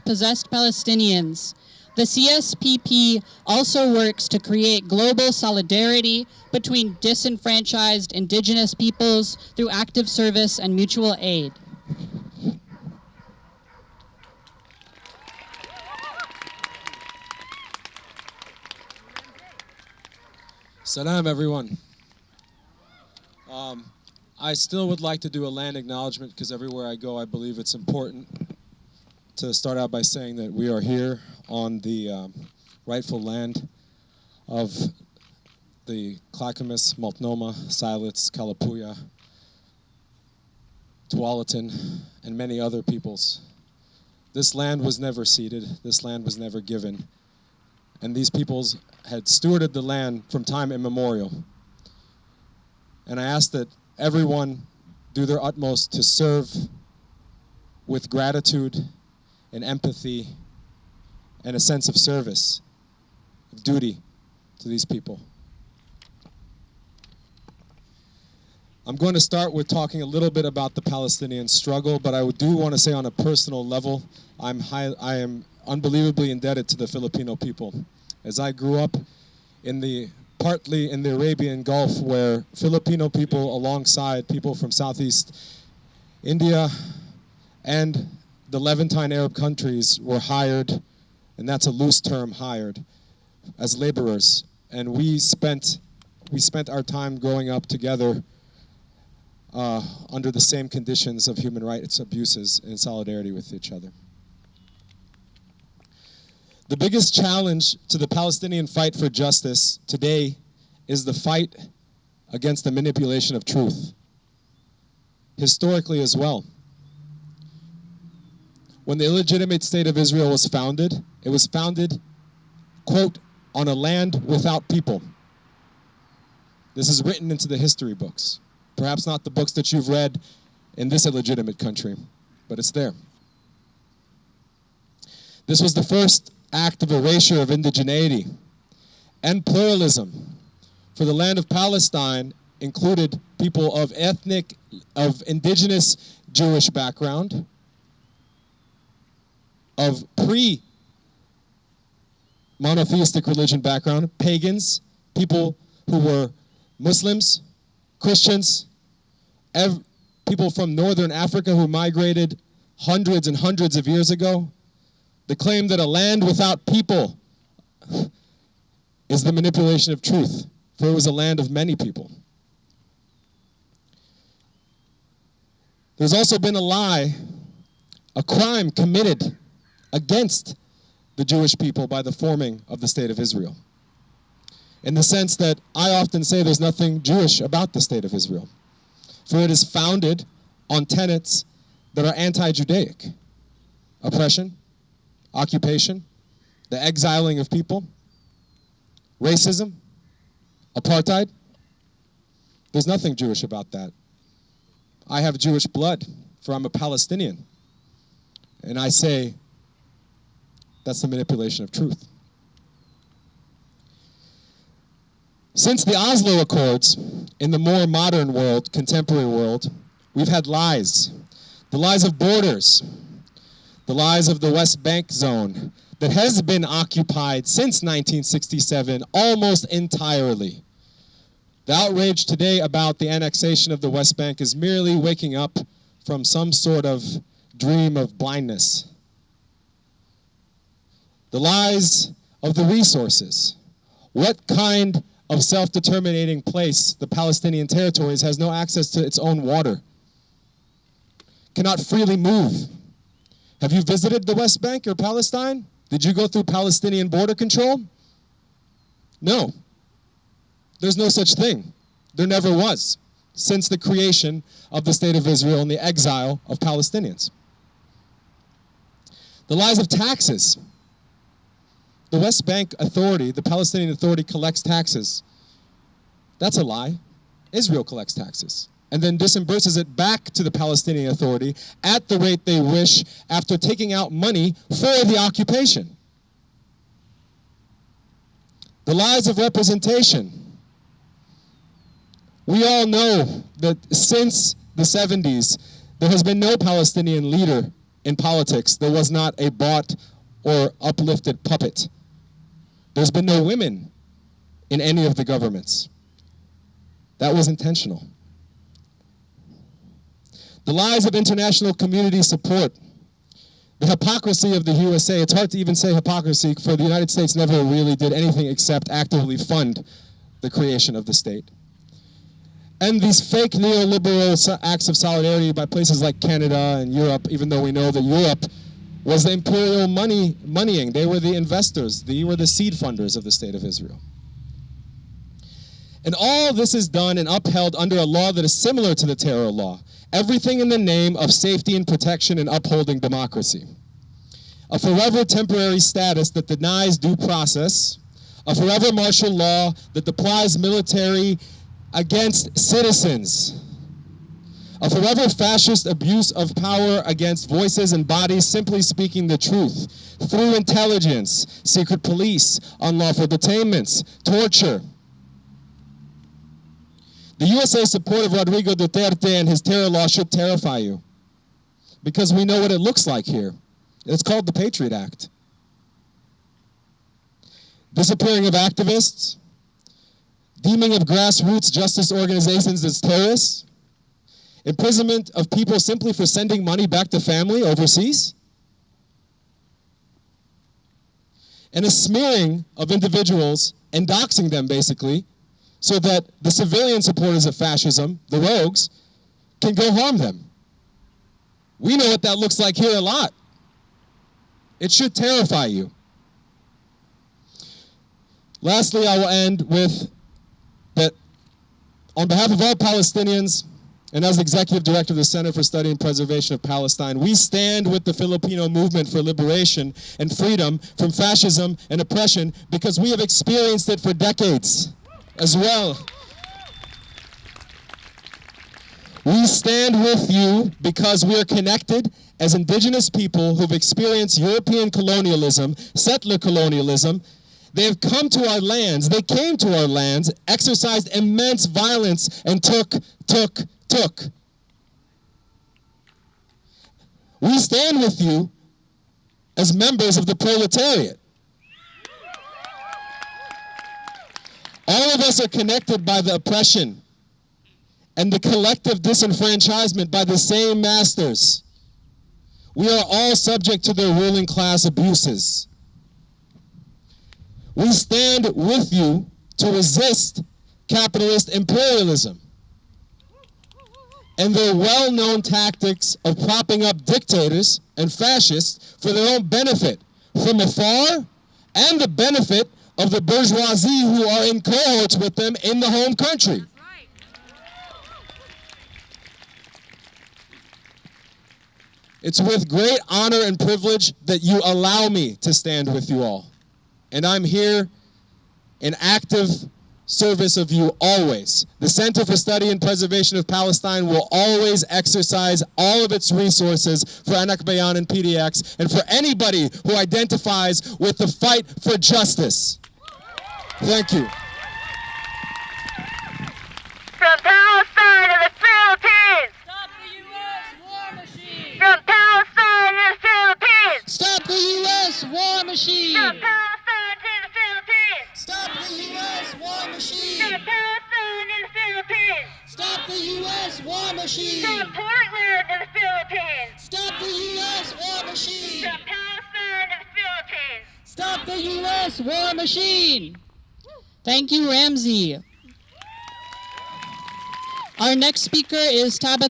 dispossessed Palestinians. The CSPP also works to create global solidarity between disenfranchised indigenous peoples through active service and mutual aid. Salam, everyone. I still would like to do a land acknowledgement because everywhere I go, I believe it's important to start out by saying that we are here on the rightful land of the Clackamas, Multnomah, Siletz, Kalapuya, Tualatin, and many other peoples. This land was never ceded. This land was never given. And these peoples had stewarded the land from time immemorial. And I ask that everyone do their utmost to serve with gratitude and empathy and a sense of service, of duty to these people. I'm going to start with talking a little bit about the Palestinian struggle, but I do want to say on a personal level, I am unbelievably indebted to the Filipino people. As I grew up partly in the Arabian Gulf, where Filipino people alongside people from Southeast India and the Levantine Arab countries were hired, and that's a loose term, hired, as laborers. And we spent our time growing up together under the same conditions of human rights abuses in solidarity with each other. The biggest challenge to the Palestinian fight for justice today is the fight against the manipulation of truth, historically as well. When the illegitimate state of Israel was founded, it was founded, quote, on a land without people. This is written into the history books. Perhaps not the books that you've read in this illegitimate country, but it's there. This was the first act of erasure of indigeneity and pluralism. For the land of Palestine included people of indigenous Jewish background, of pre-monotheistic religion background, pagans, people who were Muslims, Christians, people from northern Africa who migrated hundreds and hundreds of years ago. The claim that a land without people is the manipulation of truth, for it was a land of many people. There's also been a lie, a crime committed against the Jewish people by the forming of the State of Israel, in the sense that I often say there's nothing Jewish about the State of Israel, for it is founded on tenets that are anti-Judaic: oppression, occupation, the exiling of people, racism, apartheid. There's nothing Jewish about that. I have Jewish blood, for I'm a Palestinian. And I say that's the manipulation of truth. Since the Oslo Accords, in the more modern world, contemporary world, we've had lies. The lies of borders, the lies of the West Bank zone that has been occupied since 1967 almost entirely. The outrage today about the annexation of the West Bank is merely waking up from some sort of dream of blindness. The lies of the resources. What kind of self-determinating place the Palestinian territories has no access to its own water, cannot freely move. Have you visited the West Bank or Palestine? Did you go through Palestinian border control? No. There's no such thing. There never was, since the creation of the State of Israel and the exile of Palestinians. The lies of taxes. The West Bank Authority, the Palestinian Authority, collects taxes. That's a lie. Israel collects taxes and then disburses it back to the Palestinian Authority at the rate they wish after taking out money for the occupation. The lies of representation. We all know that since the 70s, there has been no Palestinian leader in politics, there was not a bought or uplifted puppet. There's been no women in any of the governments. That was intentional. The lies of international community support, the hypocrisy of the USA, it's hard to even say hypocrisy, for the United States never really did anything except actively fund the creation of the state. And these fake neoliberal acts of solidarity by places like Canada and Europe, even though we know that Europe was the imperial moneying. They were the investors. They were the seed funders of the state of Israel. And all this is done and upheld under a law that is similar to the terror law. Everything in the name of safety and protection and upholding democracy. A forever temporary status that denies due process. A forever martial law that deploys military against citizens. A forever fascist abuse of power against voices and bodies simply speaking the truth. Through intelligence, secret police, unlawful detainments, torture. The USA's support of Rodrigo Duterte and his terror law should terrify you. Because we know what it looks like here. It's called the Patriot Act. Disappearing of activists, deeming of grassroots justice organizations as terrorists, imprisonment of people simply for sending money back to family overseas, and a smearing of individuals and doxing them basically so that the civilian supporters of fascism, the rogues, can go harm them. We know what that looks like here a lot. It should terrify you. Lastly, I will end with that on behalf of all Palestinians, and as Executive Director of the Center for Study and Preservation of Palestine, we stand with the Filipino movement for liberation and freedom from fascism and oppression because we have experienced it for decades as well. We stand with you because we are connected as indigenous people who've experienced European colonialism, settler colonialism. They have come to our lands, they came to our lands, exercised immense violence, and took. We stand with you as members of the proletariat. All of us are connected by the oppression and the collective disenfranchisement by the same masters. We are all subject to their ruling class abuses. We stand with you to resist capitalist imperialism and their well-known tactics of propping up dictators and fascists for their own benefit from afar and the benefit of the bourgeoisie who are in cohorts with them in the home country. It's with great honor and privilege that you allow me to stand with you all. And I'm here in active service of you always. The Center for Study and Preservation of Palestine will always exercise all of its resources for Anak Bayan and PDX and for anybody who identifies with the fight for justice. Thank you. From Palestine to the Philippines! Stop the U.S. war machine! From Palestine to the Philippines! Stop the U.S. war machine! From Palestine to the Philippines! Stop the U.S. war machine! From Palestine to the Philippines! Stop the U.S. war machine! From Portland to the Philippines! Stop the U.S. war machine! From Palestine to the Philippines! Stop the U.S. war machine! Thank you, Ramsey. Our next speaker is Tabitha.